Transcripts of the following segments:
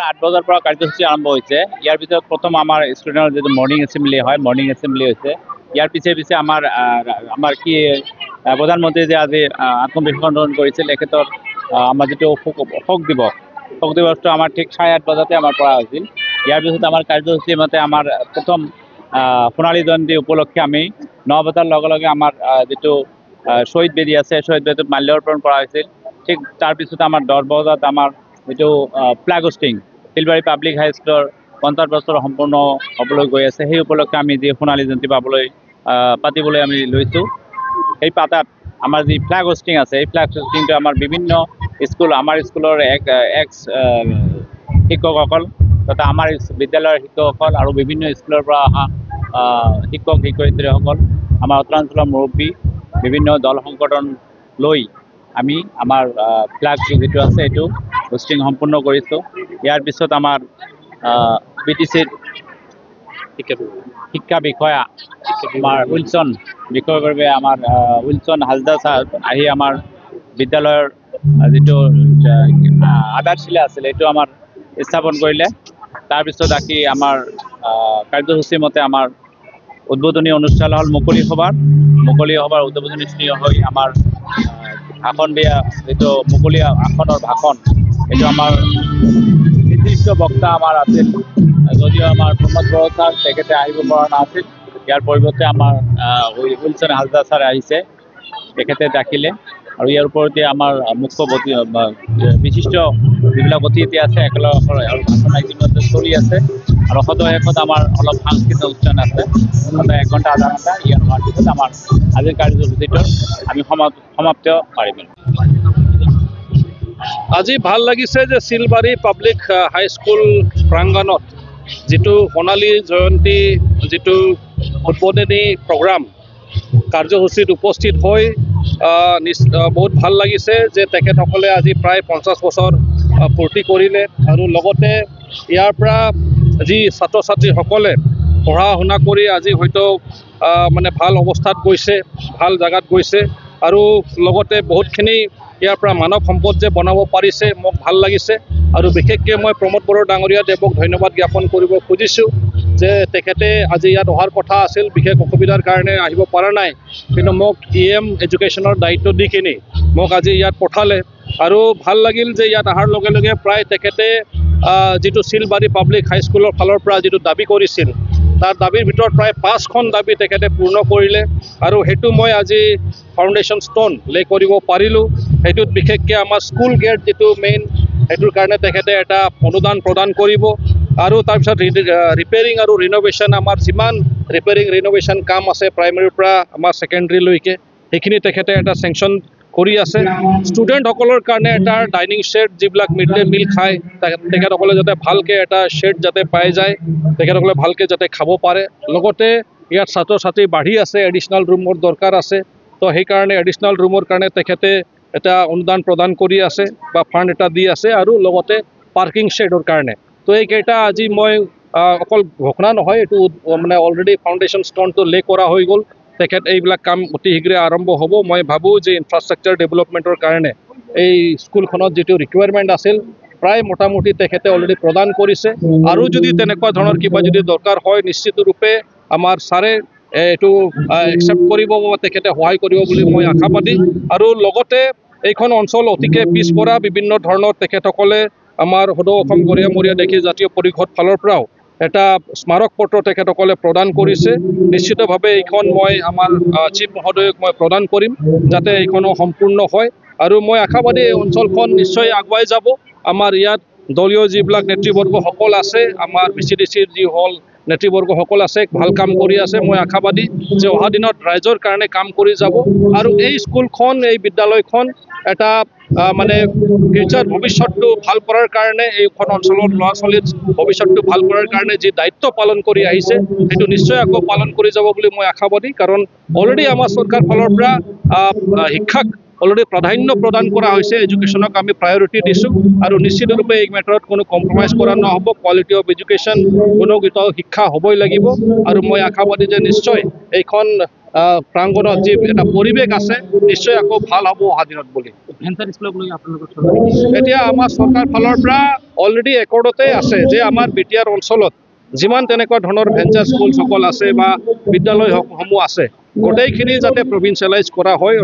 8 বজাৰ পৰা কাৰ্যসূচী আৰম্ভ হৈছে। ইয়াৰ ভিতৰত প্ৰথম আমাৰ ষ্টুডেণ্টৰ যিটো মৰ্ণিং এছেম্বলি হয়, মৰ্ণিং এছেম্বলি হৈছে। ইয়াৰ পিছে আমাৰ কি প্ৰধানমন্ত্ৰী যে আজি আত্মবিশ্বাস কৰিছিল, তেখেতৰ আমাৰ যিটো শোক দিৱসটো আমাৰ ঠিক 8:30 বজাতে আমাৰ পৰা হৈছিল। ইয়াৰ পিছত আমাৰ কাৰ্যসূচী মতে আমাৰ প্ৰথম সোণালী জয়ন্তী উপলক্ষে আমি 9 বজাৰ লগে লগে আমাৰ যিটো শ্বহীদ বেদী আছে, শ্বহীদ বেদীত মাল্যাৰ্পণ কৰা হৈছিল। ঠিক তাৰপিছত আমাৰ 10 বজাত আমাৰ যিটো ফ্লেগ হোষ্টিং শিলবাৰী পাব্লিক হাইস্কুলৰ 50 বছৰ সম্পূৰ্ণ হ'বলৈ গৈ আছে, সেই উপলক্ষে আমি যি সোণালী জয়ন্তী পাতিবলৈ আমি লৈছোঁ। সেই পাতাত আমাৰ যি ফ্লেগ হোষ্টিং আছে, এই ফ্লেগ হোষ্টিংটো আমাৰ বিভিন্ন স্কুল, আমাৰ স্কুলৰ এক্স শিক্ষকসকল তথা আমাৰ বিদ্যালয়ৰ শিক্ষকসকল আৰু বিভিন্ন স্কুলৰ পৰা অহা শিক্ষক শিক্ষয়িত্ৰীসকল, আমাৰ উত্তৰাঞ্চলৰ মুৰব্বী, বিভিন্ন দল সংগঠন লৈ আমি আমাৰ ফ্লেগ যিটো আছে এইটো হোষ্টিং সম্পূৰ্ণ কৰিছোঁ। ইয়াৰ পিছত আমাৰ BTCৰ শিক্ষা বিষয়া আমাৰ উইলছন বিষয়ৰ আমাৰ উইলছন হাজদা ছাৰ আহি আমাৰ বিদ্যালয়ৰ যিটো আধাৰশিলা আছিলে এইটো আমাৰ স্থাপন কৰিলে। তাৰপিছত আহি আমাৰ কাৰ্যসূচী মতে আমাৰ উদ্বোধনী অনুষ্ঠান হ'ল মুকলি সভাৰ উদ্বোধনী হৈ আমাৰ ভাষণ দিয়া যিটো মুকলি আসনৰ ভাষণ, এইটো আমাৰ নিৰ্দিষ্ট বক্তা আমাৰ আছিল, যদিও আমাৰ প্ৰমোদ বড়ো ছাৰ তেখেতে আহিব পৰা নাছিল। ইয়াৰ পৰিৱৰ্তে আমাৰ উইলছন হাজদা ছাৰ আহিছে, তেখেতে ডাকিলে। আৰু ইয়াৰ ওপৰতে আমাৰ মুখ্য বিশিষ্ট যিবিলাক অতিথি আছে একেলগে আৰু ভাষণ ইতিমধ্যে চলি আছে। আৰু শেষত আমাৰ অলপ সাংস্কৃতিক অনুষ্ঠান আছে, 1 ঘণ্টা আধা ঘণ্টা। ইয়াৰ হোৱাৰ পিছত আমাৰ আজিৰ কাৰ্যসূচীটো আমি সমাপ্ত পাৰিম। আজি ভাল লাগিছে যে শিলবাৰী পাব্লিক হাইস্কুল প্ৰাংগণত যিটো সোণালী জয়ন্তী যিটো উদ্বোধনী প্ৰগ্ৰাম কাৰ্যসূচীত উপস্থিত হৈ বহুত ভাল লাগিছে যে তেখেতসকলে আজি প্ৰায় 50 বছৰ পূৰ্তি কৰিলে। আৰু লগতে ইয়াৰ পৰা যি ছাত্ৰ ছাত্ৰীসকলে পঢ়া শুনা কৰি আজি হয়তো মানে ভাল অৱস্থাত গৈছে, ভাল জেগাত গৈছে, আৰু লগতে বহুতখিনি ইয়াৰ পৰা মানৱ সম্পদ যে বনাব পাৰিছে, মোক ভাল লাগিছে। আৰু বিশেষকৈ মই প্ৰমোদ বড়ো ডাঙৰীয়া দেৱক ধন্যবাদ জ্ঞাপন কৰিব খুজিছোঁ যে তেখেতে আজি ইয়াত অহাৰ কথা আছিল, বিশেষ অসুবিধাৰ কাৰণে আহিব পৰা নাই, কিন্তু মোক EM এডুকেশ্যনৰ দায়িত্ব দি কিনি মোক আজি ইয়াত পঠালে। আৰু ভাল লাগিল যে ইয়াত অহাৰ লগে লগে প্ৰায় তেখেতে যিটো শিলবাৰী পাব্লিক হাইস্কুলৰ ফালৰ পৰা যিটো দাবী কৰিছিল, তাৰ দাবীৰ ভিতৰত প্ৰায় 5খন দাবী তেখেতে পূৰ্ণ কৰিলে। আৰু সেইটো মই আজি ফাউণ্ডেশ্যন ষ্ট'ন লে কৰিব পাৰিলোঁ। সেইটোত বিশেষকৈ আমাৰ স্কুল গেট যিটো মেইন, সেইটোৰ কাৰণে তেখেতে এটা অনুদান প্ৰদান কৰিব। আৰু তাৰপিছত ৰিপেয়াৰিং আৰু ৰিন'ভেশ্যন, আমাৰ যিমান ৰিপেয়াৰিং ৰিন'ভেশ্যন কাম আছে প্ৰাইমেৰীৰ পৰা আমাৰ ছেকেণ্ডেৰীলৈকে, সেইখিনি তেখেতে এটা চেংচন কৰি আছে। ষ্টুডেণ্টসকলৰ কাৰণে এটা ডাইনিং শ্বেড, যিবিলাক মিড ডে মিল খায় তেখেতসকলে যাতে ভালকৈ এটা শ্বেড যাতে পাই যায়, তেখেতসকলে ভালকৈ যাতে খাব পাৰে। লগতে ইয়াত ছাত্ৰ ছাত্ৰী বাঢ়ি আছে, এডিশ্যনেল ৰুমৰ দৰকাৰ আছে, তো সেইকাৰণে এডিশ্যনেল ৰুমৰ কাৰণে তেখেতে এটা অনুদান প্ৰদান কৰি আছে বা ফাণ্ড এটা দি আছে। আৰু লগতে পাৰ্কিং শ্বেডৰ কাৰণে। তো এইকেইটা আজি মই অকল ঘোষণা নহয়, এইটো মানে অলৰেডি ফাউণ্ডেশ্যন ষ্ট'নটো লে কৰা হৈ গ'ল। তেখেত এইবিলাক কাম অতি শীঘ্ৰে আৰম্ভ হ'ব। মই ভাবোঁ যে ইনফ্ৰাষ্ট্ৰাকচাৰ ডেভেলপমেণ্টৰ কাৰণে এই স্কুলখনত যিটো ৰিকুৱাৰমেণ্ট আছিল প্ৰায় মোটামুটি তেখেতে অলৰেডি প্ৰদান কৰিছে। আৰু যদি তেনেকুৱা ধৰণৰ কিবা যদি দৰকাৰ হয়, নিশ্চিত ৰূপে আমাৰ ছাৰে এইটো একচেপ্ট কৰিব বা তেখেতে সহায় কৰিব বুলি মই আশাবাদী। আৰু লগতে এইখন অঞ্চল অতিকে পিছপৰা, বিভিন্ন ধৰণৰ তেখেতসকলে আমাৰ সদৌ অসম গৰিয়ামৰীয়া দেশী জাতীয় পৰিষদ ফালৰ পৰাও এটা স্মাৰক পত্ৰ তেখেতসকলে প্ৰদান কৰিছে। নিশ্চিতভাৱে এইখন মই আমাৰ চিফ মহোদয়ক মই প্ৰদান কৰিম যাতে এইখনো সম্পূৰ্ণ হয়। আৰু মই আশাবাদী এই অঞ্চলখন নিশ্চয় আগুৱাই যাব। আমাৰ ইয়াত দলীয় যিবিলাক নেতৃবৰ্গসকল আছে, আমাৰ VCDCৰ যি হল নেতৃবৰ্গসকল আছে, ভাল কাম কৰি আছে। মই আশাবাদী যে অহা দিনত ৰাইজৰ কাৰণে কাম কৰি যাব। আৰু এই স্কুলখন, এই বিদ্যালয়খন এটা মানে ফিউচাৰ ভৱিষ্যতটো ভাল কৰাৰ কাৰণে, এইখন অঞ্চলৰ ল'ৰা ছোৱালীৰ ভৱিষ্যতটো ভাল কৰাৰ কাৰণে যি দায়িত্ব পালন কৰি আহিছে, সেইটো নিশ্চয় আকৌ পালন কৰি যাব বুলি মই আশাবাদী। কাৰণ অলৰেডি আমাৰ চৰকাৰ ফালৰ পৰা শিক্ষাক অলৰেডি প্ৰাধান্য প্ৰদান কৰা হৈছে, এডুকেশ্যনক আমি প্ৰায়ৰিটি দিছোঁ। আৰু নিশ্চিতৰূপে এই মেটাৰত কোনো কম্প্ৰমাইজ কৰা নহ'ব। কোৱালিটি অফ এডুকেশ্যন, গুণগত শিক্ষা হ'বই লাগিব। আৰু মই আশাবাদী যে নিশ্চয় এইখন প্ৰাংগণত যি এটা পৰিৱেশ আছে নিশ্চয় আকৌ ভাল হ'ব অহা দিনত বুলি ভেঞ্চাৰ স্কুলক লৈ আপোনালোকৰ এতিয়া আমাৰ চৰকাৰ ফালৰ পৰা অলৰেডি একৰ্ডতে আছে যে আমাৰ বিটিআৰ অঞ্চলত যিমান তেনেকুৱা ধৰণৰ ভেঞ্চাৰ স্কুলসকল আছে বা বিদ্যালয়সমূহ আছে গোটেইখিনি যাতে প্ৰভিন্সিয়েলাইজ কৰা হয়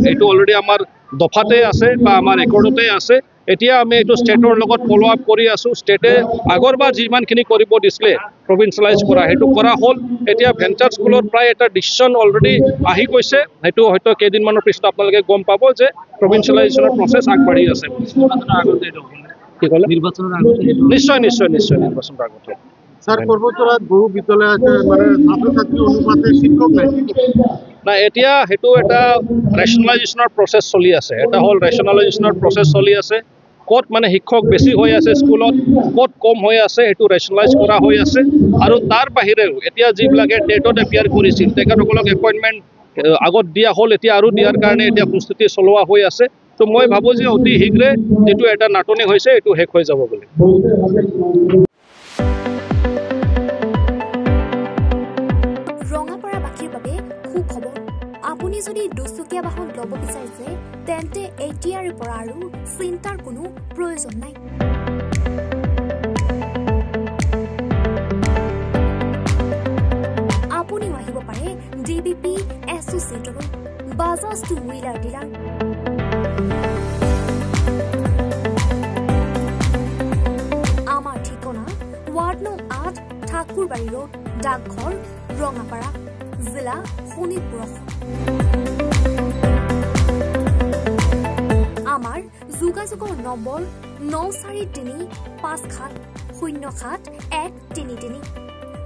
এইটো অলৰেডি আমাৰ দফাতে আছে বা আমাৰ একৰ্ডতে আছে এতিয়া আমি এইটো ষ্টেটৰ লগত ফ'ল' আপ কৰি আছোঁ ষ্টেটে আগৰবাৰ যিমানখিনি কৰিব দিছিলে প্ৰভিন্সিয়েলাইজ কৰা সেইটো কৰা হ'ল এতিয়া ভেঞ্চাৰ স্কুলত প্ৰায় এটা ডিচিশ্যন অলৰেডি আহি গৈছে সেইটো হয়তো কেইদিনমানৰ পিছত আপোনালোকে গম পাব যে প্ৰভিন্সিয়েলাইজেশ্যনৰ প্ৰচেছ আগবাঢ়ি আছে কি ক'লে নিৰ্বাচনৰ আগতে নিশ্চয় নিশ্চয় নিশ্চয় নিৰ্বাচনৰ আগতে স্যাৰ পৰ্বতৰাত বহু বিদ্যালয় আছে মানে ছাত্ৰছাত্ৰী অনুপাতে শিক্ষক নাই না এতিয়া সেইটো এটা ৰেচনেলাইজেশ্যনৰ প্ৰচেছ চলি আছে এটা হ'ল ৰেচনেলাইজেশ্যনৰ প্ৰচেছ চলি আছে ক'ত মানে শিক্ষক বেছি হৈ আছে স্কুলত ক'ত কম হৈ আছে সেইটো ৰেচনেলাইজ কৰা হৈ আছে আৰু তাৰ বাহিৰেও এতিয়া যিবিলাকে টেটত এপিয়াৰ কৰিছিল তেখেতসকলক এপইণ্টমেণ্ট আগত দিয়া হ'ল এতিয়া আৰু দিয়াৰ কাৰণে এতিয়া প্ৰস্তুতি চলোৱা হৈ আছে তো মই ভাবোঁ যে অতি শীঘ্ৰে যিটো এটা নাটনি হৈছে এইটো শেষ হৈ যাব বুলি আপুনি যদি দুচকীয়া বাহন ল'ব বিচাৰিছে তেন্তে এতিয়াৰে পৰা আৰু চিন্তাৰ কোনো প্ৰয়োজন নাই আপুনিও আহিব পাৰে ডিবিপি এছ'চিয়েটৰ বাজাজ টু হুইলাৰ ডিলাৰ আমাৰ ঠিকনা ৱাৰ্ড নং 8 ঠাকুৰবাৰী ৰোড ডাকঘৰ ৰঙাপাৰা জিলা শোণিতপুৰ আমাৰ যোগাযোগৰ নম্বৰ 9435707133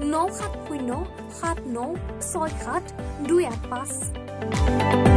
9707967285285